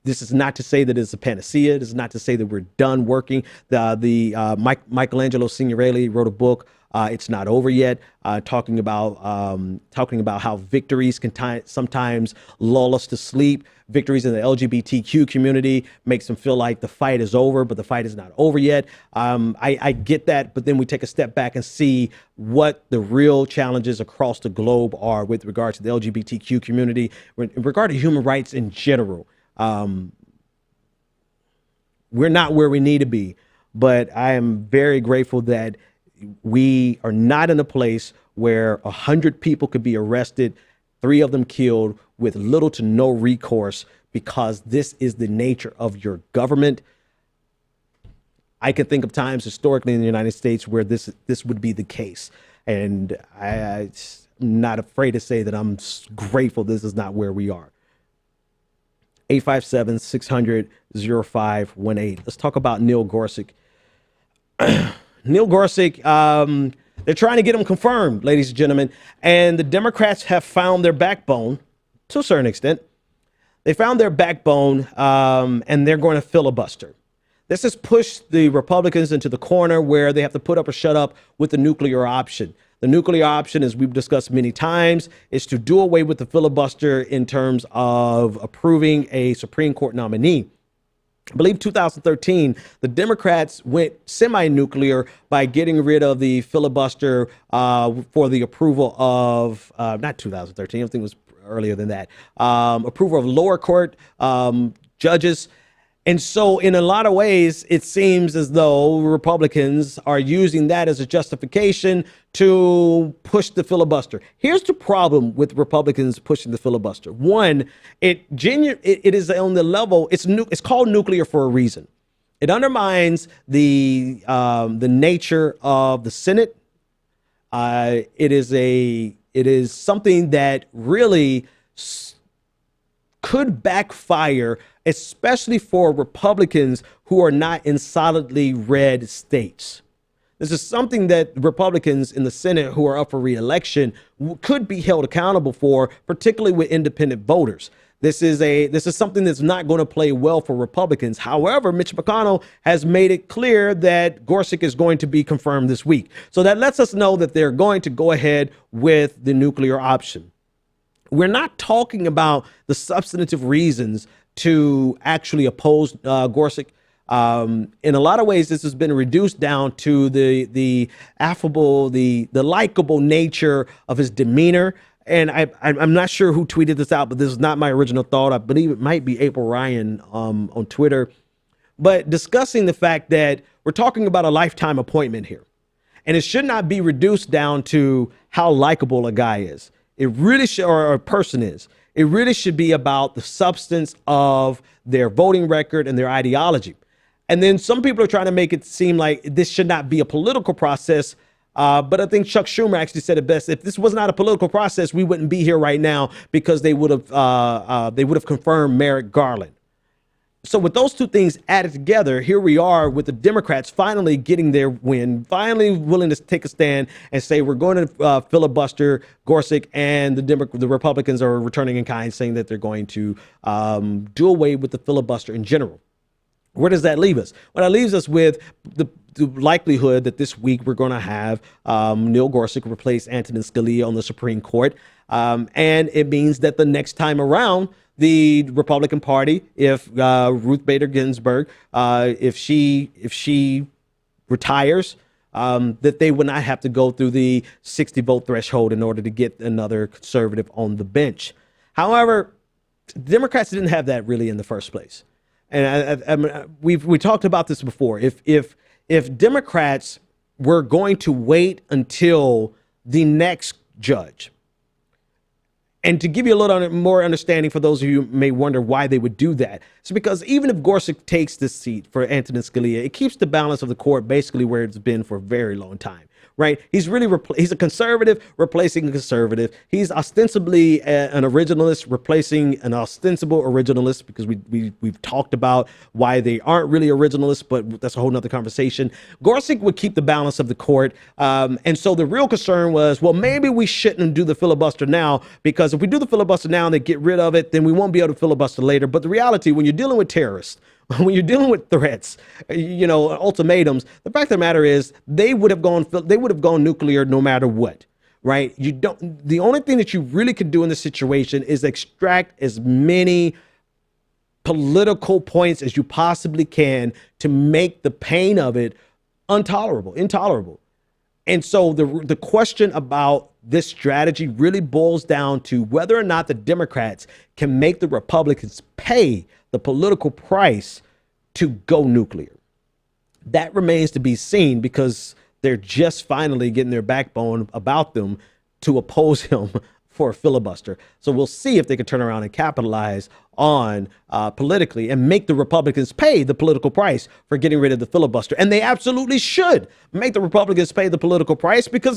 This is not to say that it's a panacea. This is not to say that we're done working. Michelangelo Signorelli wrote a book, It's Not Over Yet, talking about how victories can sometimes lull us to sleep. Victories in the LGBTQ community makes them feel like the fight is over, but the fight is not over yet. I get that, but then we take a step back and see what the real challenges across the globe are with regard to the LGBTQ community, in regard to human rights in general. We're not where we need to be, but I am very grateful that we are not in a place where 100 people could be arrested, 3 of them killed, with little to no recourse, because this is the nature of your government. I can think of times historically in the United States where this would be the case. And I'm not afraid to say that I'm grateful this is not where we are. 857-600-0518. Let's talk about Neil Gorsuch. Neil Gorsuch, they're trying to get him confirmed, ladies and gentlemen. And the Democrats have found their backbone to a certain extent. They found their backbone, and they're going to filibuster. This has pushed the Republicans into the corner where they have to put up or shut up with the nuclear option. The nuclear option, as we've discussed many times, is to do away with the filibuster in terms of approving a Supreme Court nominee. I believe 2013, the Democrats went semi-nuclear by getting rid of the filibuster for the approval of, not 2013, I think it was earlier than that, approval of lower court judges. And so in a lot of ways, it seems as though Republicans are using that as a justification to push the filibuster. Here's the problem with Republicans pushing the filibuster. One, it is on the level, it's called nuclear for a reason. It undermines the nature of the Senate. It is something that really could backfire, especially for Republicans who are not in solidly red states. This is something that Republicans in the Senate who are up for re-election could be held accountable for, particularly with independent voters. This is something that's not going to play well for Republicans. However, Mitch McConnell has made it clear that Gorsuch is going to be confirmed this week. So that lets us know that they're going to go ahead with the nuclear option. We're not talking about the substantive reasons to actually oppose Gorsuch. In a lot of ways, this has been reduced down to the affable, the likable nature of his demeanor. And I'm not sure who tweeted this out, but this is not my original thought. I believe it might be April Ryan on Twitter, but discussing the fact that we're talking about a lifetime appointment here. And it should not be reduced down to how likable a guy is. It really should, or a person is. It really should be about the substance of their voting record and their ideology. And then some people are trying to make it seem like this should not be a political process. But I think Chuck Schumer actually said it best. If this was not a political process, we wouldn't be here right now, because they would have confirmed Merrick Garland. So with those two things added together, here we are with the Democrats finally getting their win, finally willing to take a stand and say we're going to filibuster Gorsuch, and the Republicans are returning in kind, saying that they're going to do away with the filibuster in general. Where does that leave us? Well, that leaves us with the likelihood that this week we're going to have Neil Gorsuch replace Antonin Scalia on the Supreme Court. And it means that the next time around, the Republican Party, if Ruth Bader Ginsburg, if she retires, that they would not have to go through the 60 vote threshold in order to get another conservative on the bench. However, Democrats didn't have that really in the first place. And we talked about this before. If Democrats we're going to wait until the next judge. And to give you a little more understanding for those of you who may wonder why they would do that, it's because even if Gorsuch takes this seat for Antonin Scalia, it keeps the balance of the court basically where it's been for a very long time, right? He's really he's a conservative replacing a conservative. He's ostensibly an originalist replacing an ostensible originalist, because we've talked about why they aren't really originalists, but that's a whole nother conversation. Gorsuch would keep the balance of the court. And so the real concern was, well, maybe we shouldn't do the filibuster now, because if we do the filibuster now and they get rid of it, then we won't be able to filibuster later. But the reality, when you're dealing with terrorists, when you're dealing with threats, ultimatums, the fact of the matter is they would have gone nuclear no matter what, right? The only thing that you really could do in this situation is extract as many political points as you possibly can to make the pain of it intolerable. And so the question about this strategy really boils down to whether or not the Democrats can make the Republicans pay the political price to go nuclear. That remains to be seen, because they're just finally getting their backbone about them to oppose him for a filibuster. So we'll see if they can turn around and capitalize on politically and make the Republicans pay the political price for getting rid of the filibuster. And they absolutely should make the Republicans pay the political price, because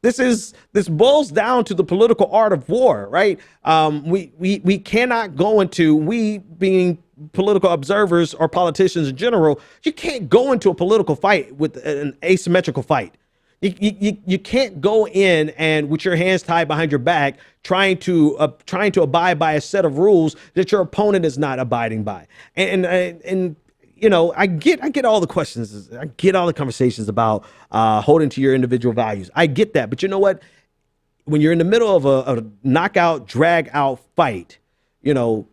this boils down to the political art of war, right? We cannot go into, we being political observers or politicians in general, you can't go into a political fight with an asymmetrical fight. You can't go in and with your hands tied behind your back trying to abide by a set of rules that your opponent is not abiding by. And I get all the questions. I get all the conversations about holding to your individual values. I get that. But you know what? When you're in the middle of a knockout, drag out fight, you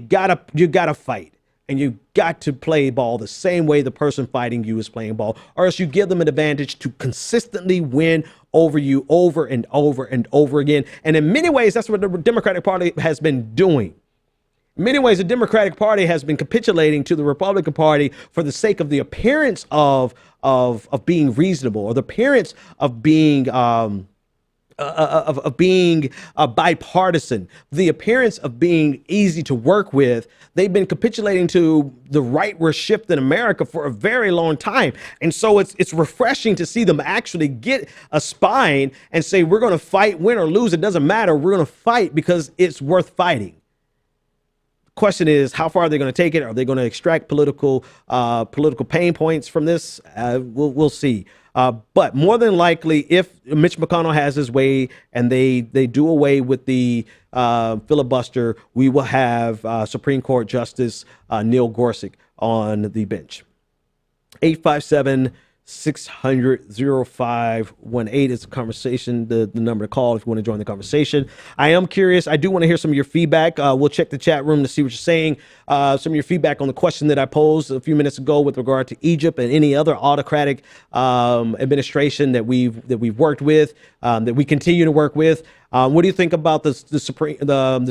gotta fight. And you got to play ball the same way the person fighting you is playing ball, or else you give them an advantage to consistently win over you over and over and over again. And in many ways, that's what the Democratic Party has been doing. In many ways, the Democratic Party has been capitulating to the Republican Party for the sake of the appearance of being reasonable, or the appearance of being bipartisan, the appearance of being easy to work with. They've been capitulating to the rightward shift in America for a very long time. And so it's refreshing to see them actually get a spine and say, we're going to fight, win or lose. It doesn't matter. We're going to fight because it's worth fighting. The question is, how far are they going to take it? Are they going to extract political pain points from this? We'll see. But more than likely, if Mitch McConnell has his way and they do away with the filibuster, we will have Supreme Court Justice Neil Gorsuch on the bench. 857-600-0518 is the conversation, the number to call if you want to join the conversation. I am curious. I do want to hear some of your feedback. We'll check the chat room to see what you're saying. Some of your feedback on the question that I posed a few minutes ago with regard to Egypt and any other autocratic administration that we've worked with, that we continue to work with. What do you think about the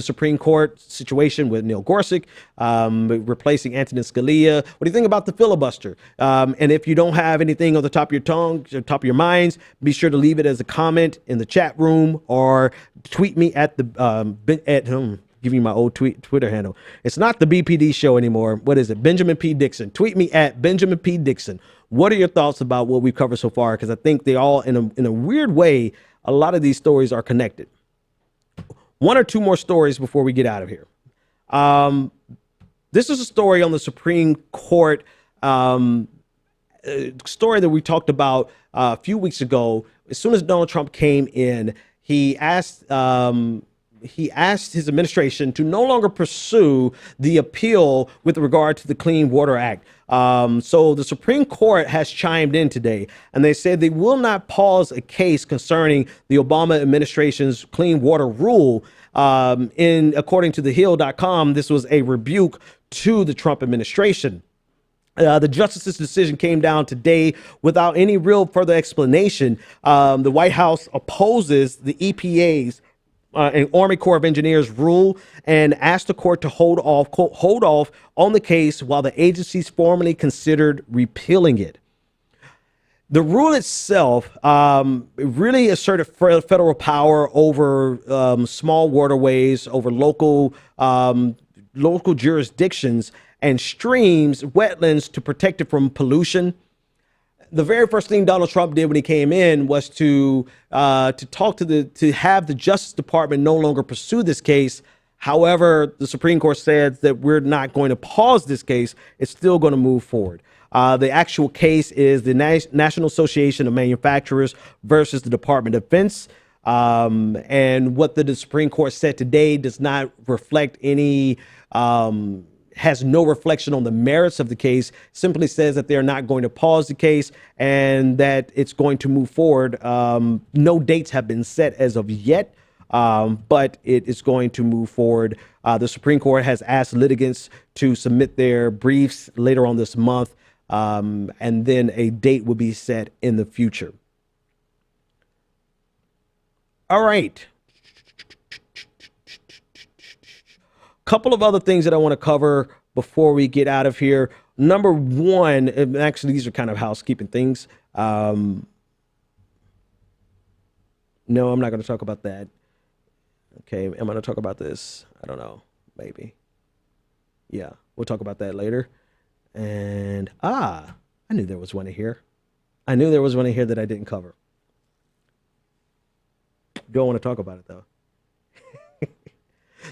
Supreme Court situation with Neil Gorsuch replacing Antonin Scalia? What do you think about the filibuster? And if you don't have anything on the top of your tongue, or top of your minds, be sure to leave it as a comment in the chat room, or tweet me at give you my old Twitter handle. It's not the BPD show anymore. What is it? Benjamin P. Dixon. Tweet me at Benjamin P. Dixon. What are your thoughts about what we've covered so far? Because I think they all, in a weird way, a lot of these stories are connected. One or two more stories before we get out of here. This is a story on the Supreme Court, story that we talked about a few weeks ago. As soon as Donald Trump came in, he asked his administration to no longer pursue the appeal with regard to the Clean Water Act. So the Supreme Court has chimed in today, and they said they will not pause a case concerning the Obama administration's clean water rule. According to thehill.com, this was a rebuke to the Trump administration. The justice's decision came down today without any real further explanation. The White House opposes the EPA's an Army Corps of Engineers rule and asked the court to hold off, quote, hold off on the case while the agencies formally considered repealing it. The rule itself really asserted federal power over small waterways, over local jurisdictions and streams, wetlands, to protect it from pollution. The very first thing Donald Trump did when he came in was to have the Justice Department no longer pursue this case. However, the Supreme Court said that we're not going to pause this case. It's still going to move forward. The actual case is the National Association of Manufacturers versus the Department of Defense. And what the Supreme Court said today does not reflect any, has no reflection on the merits of the case, simply says that they're not going to pause the case and that it's going to move forward. No dates have been set as of yet, but it is going to move forward. The Supreme Court has asked litigants to submit their briefs later on this month. And then a date will be set in the future. All right. Couple of other things that I want to cover before we get out of here. Number one, and actually these are kind of housekeeping things. No, I'm not going to talk about that. Okay, am I going to talk about this? I don't know. Maybe. Yeah, we'll talk about that later. And, I knew there was one in here. I knew there was one in here that I didn't cover. Don't want to talk about it, though.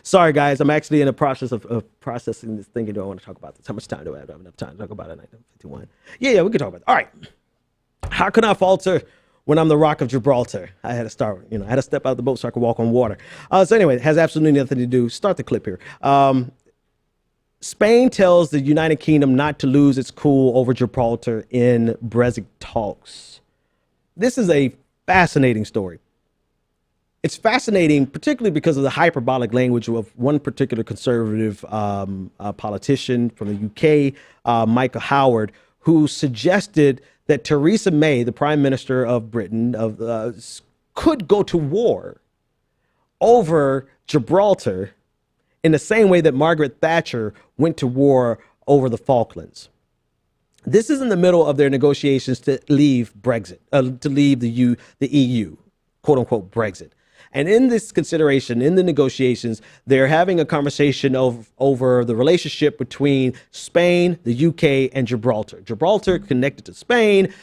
Sorry, guys. I'm actually in the process of processing this thing. I don't want to talk about this. How much time do I have? I have enough time to talk about it. 9:51. Yeah, we can talk about it. All right. How can I falter when I'm the Rock of Gibraltar? I had to start, I had to step out of the boat so I could walk on water. So anyway, it has absolutely nothing to do. Start the clip here. Spain tells the United Kingdom not to lose its cool over Gibraltar in Brexit talks. This is a fascinating story. It's fascinating, particularly because of the hyperbolic language of one particular conservative politician from the UK, Michael Howard, who suggested that Theresa May, the Prime Minister of Britain, could go to war over Gibraltar in the same way that Margaret Thatcher went to war over the Falklands. This is in the middle of their negotiations to leave Brexit, to leave the EU, quote unquote Brexit. And in this consideration, in the negotiations, they're having a conversation over the relationship between Spain, the UK, and Gibraltar. Gibraltar connected to Spain.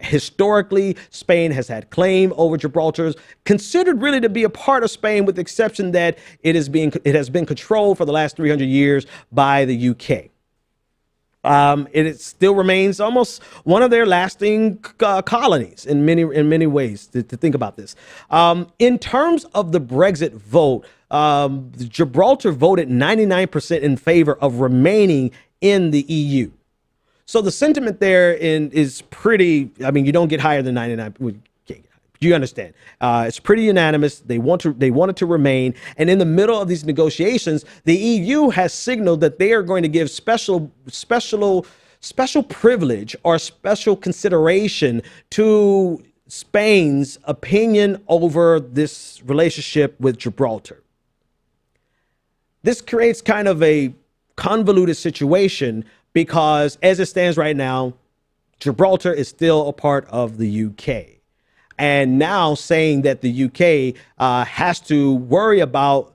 Historically, Spain has had claim over Gibraltar, considered really to be a part of Spain, with the exception that it has been controlled for the last 300 years by the UK. It still remains almost one of their lasting colonies in many ways to think about this. In terms of the Brexit vote, Gibraltar voted 99% in favor of remaining in the EU. So the sentiment there is pretty, you don't get higher than 99. You understand? It's pretty unanimous. They wanted to remain. And in the middle of these negotiations, the EU has signaled that they are going to give special privilege or special consideration to Spain's opinion over this relationship with Gibraltar. This creates kind of a convoluted situation because as it stands right now, Gibraltar is still a part of the UK. And now saying that the UK has to worry about,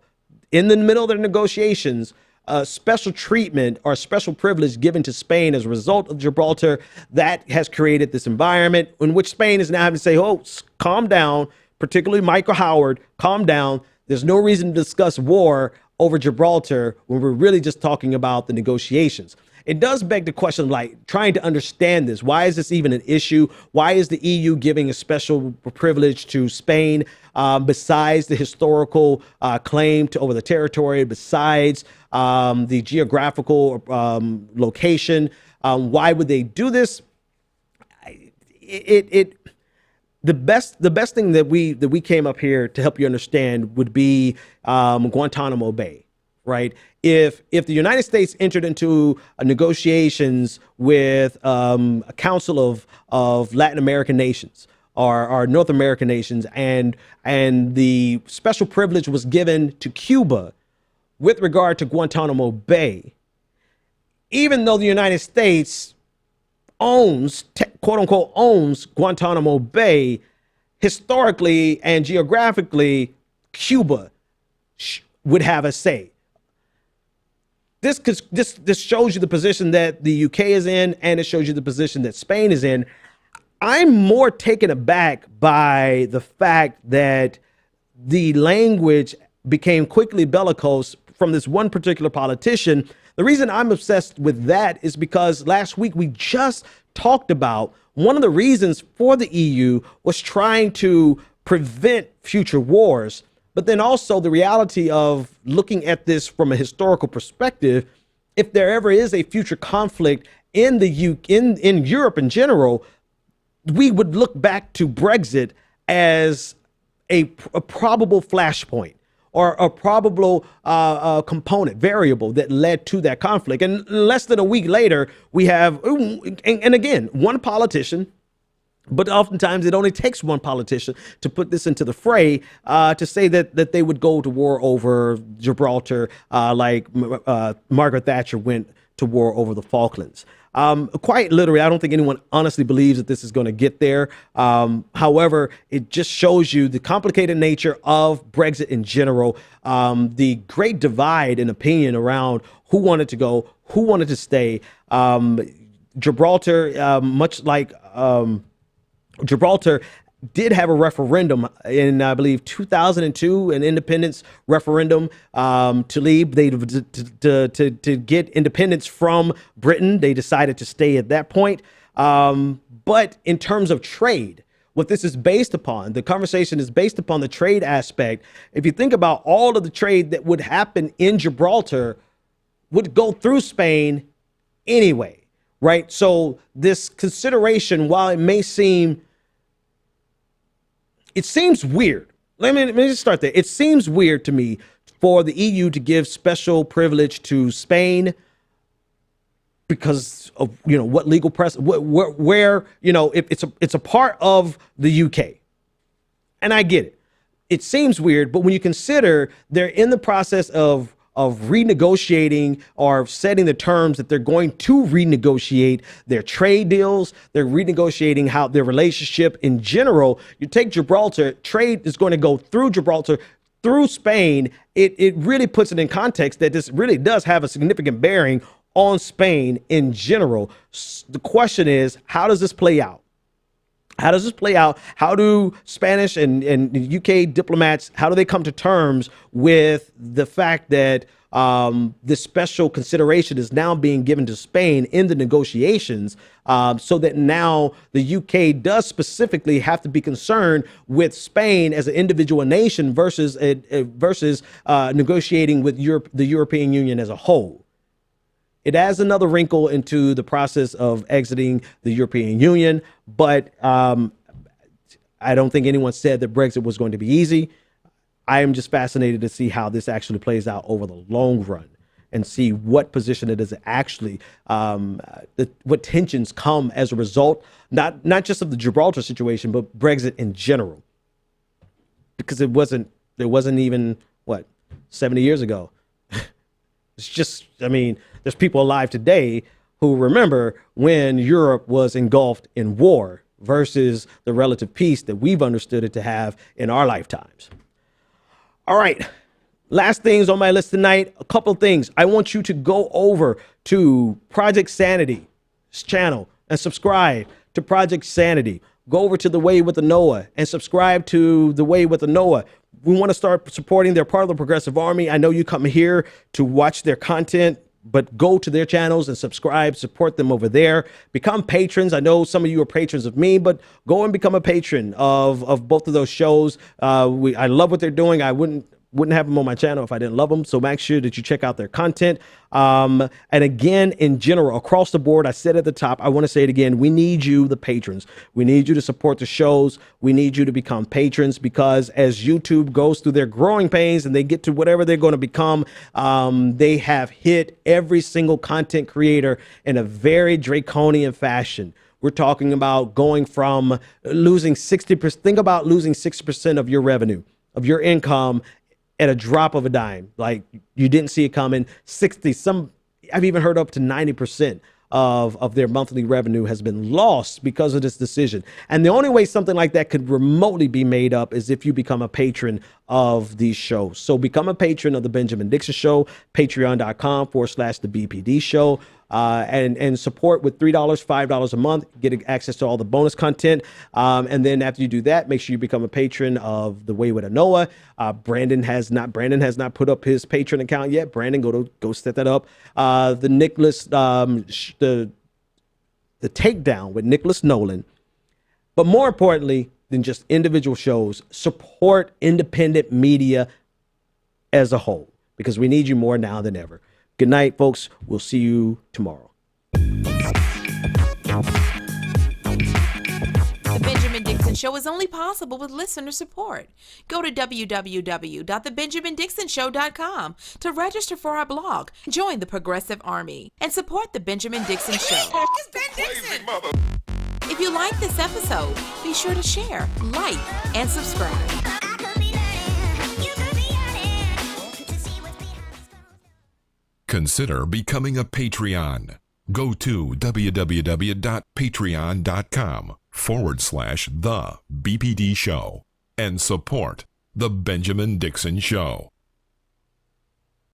in the middle of their negotiations, special treatment or special privilege given to Spain as a result of Gibraltar, that has created this environment in which Spain is now having to say, oh, calm down, particularly Michael Howard, calm down. There's no reason to discuss war over Gibraltar when we're really just talking about the negotiations. It does beg the question of trying to understand this. Why is this even an issue? Why is the EU giving a special privilege to Spain besides the historical claim over the territory, besides the geographical location? Why would they do this? The best thing that we came up here to help you understand would be Guantanamo Bay. Right. If the United States entered into negotiations with a council of Latin American nations are North American nations, and the special privilege was given to Cuba with regard to Guantanamo Bay, even though the United States owns, quote unquote, owns Guantanamo Bay, historically and geographically, Cuba would have a say. This shows you the position that the UK is in, and it shows you the position that Spain is in. I'm more taken aback by the fact that the language became quickly bellicose from this one particular politician. The reason I'm obsessed with that is because last week we just talked about one of the reasons for the EU was trying to prevent future wars, but then also the reality of looking at this from a historical perspective. If there ever is a future conflict in in Europe in general, we would look back to Brexit as a probable flashpoint or a probable component variable that led to that conflict. And less than a week later, we have, and again, one politician, but oftentimes it only takes one politician to put this into the fray, to say that they would go to war over Gibraltar, like Margaret Thatcher went to war over the Falklands. Quite literally, I don't think anyone honestly believes that this is going to get there. However, it just shows you the complicated nature of Brexit in general, the great divide in opinion around who wanted to go, who wanted to stay. Gibraltar, much like Gibraltar, did have a referendum in, I believe, 2002, an independence referendum to leave. To get independence from Britain. They decided to stay at that point. But in terms of trade, what this is based upon, the conversation is based upon the trade aspect. If you think about all of the trade that would happen in Gibraltar would go through Spain anyway, right? So this consideration, while it may seem, it seems weird. Let me just start there. It seems weird to me for the EU to give special privilege to Spain because of, what legal press, where, it's a part of the UK. And I get it. It seems weird, but when you consider they're in the process of renegotiating or setting the terms that they're going to renegotiate their trade deals, they're renegotiating how their relationship in general. You take Gibraltar, trade is going to go through Gibraltar, through Spain. It really puts it in context that this really does have a significant bearing on Spain in general. The question is, how does this play out? How does this play out? How do Spanish and UK diplomats, how do they come to terms with the fact that this special consideration is now being given to Spain in the negotiations, so that now the UK does specifically have to be concerned with Spain as an individual nation versus negotiating with the European Union as a whole? It adds another wrinkle into the process of exiting the European Union, but I don't think anyone said that Brexit was going to be easy. I am just fascinated to see how this actually plays out over the long run and see what position it is actually, what tensions come as a result, not just of the Gibraltar situation, but Brexit in general. Because there wasn't even, 70 years ago. It's just, there's people alive today who remember when Europe was engulfed in war versus the relative peace that we've understood it to have in our lifetimes. All right. Last things on my list tonight, a couple things. I want you to go over to Project Sanity's channel and subscribe to Project Sanity. Go over to The Way with Anoa and subscribe to The Way with Anoa. We want to start supporting. They're part of the Progressive Army. I know you come here to watch their content, but go to their channels and subscribe, support them over there. Become patrons. I know some of you are patrons of me, but go and become a patron of both of those shows. I love what they're doing. I wouldn't have them on my channel if I didn't love them. So make sure that you check out their content. And again, in general, across the board, I said at the top, I want to say it again. We need you, the patrons. We need you to support the shows. We need you to become patrons, because as YouTube goes through their growing pains and they get to whatever they're going to become, they have hit every single content creator in a very draconian fashion. We're talking about going from losing 60%. Think about losing 60% of your revenue, of your income at a drop of a dime. Like you didn't see it coming. 60, I've even heard up to 90% of their monthly revenue has been lost because of this decision. And the only way something like that could remotely be made up is if you become a patron of these shows. So become a patron of the Benjamin Dixon Show, patreon.com/the BPD Show. And support with $3, $5 a month, get access to all the bonus content. And then after you do that, make sure you become a patron of The Way with Anoa. Brandon has not put up his patron account yet. Brandon, go set that up. The Nicholas, the Takedown with Nicholas Nowlin. But more importantly than just individual shows, support independent media as a whole, because we need you more now than ever. Good night, folks. We'll see you tomorrow. The Benjamin Dixon Show is only possible with listener support. Go to www.thebenjamindixonshow.com to register for our blog, join the Progressive Army, and support the Benjamin Dixon Show. It's Ben Dixon! If you like this episode, be sure to share, like, and subscribe. Consider becoming a Patreon. Go to www.patreon.com/the BPD Show and support The Benjamin Dixon Show.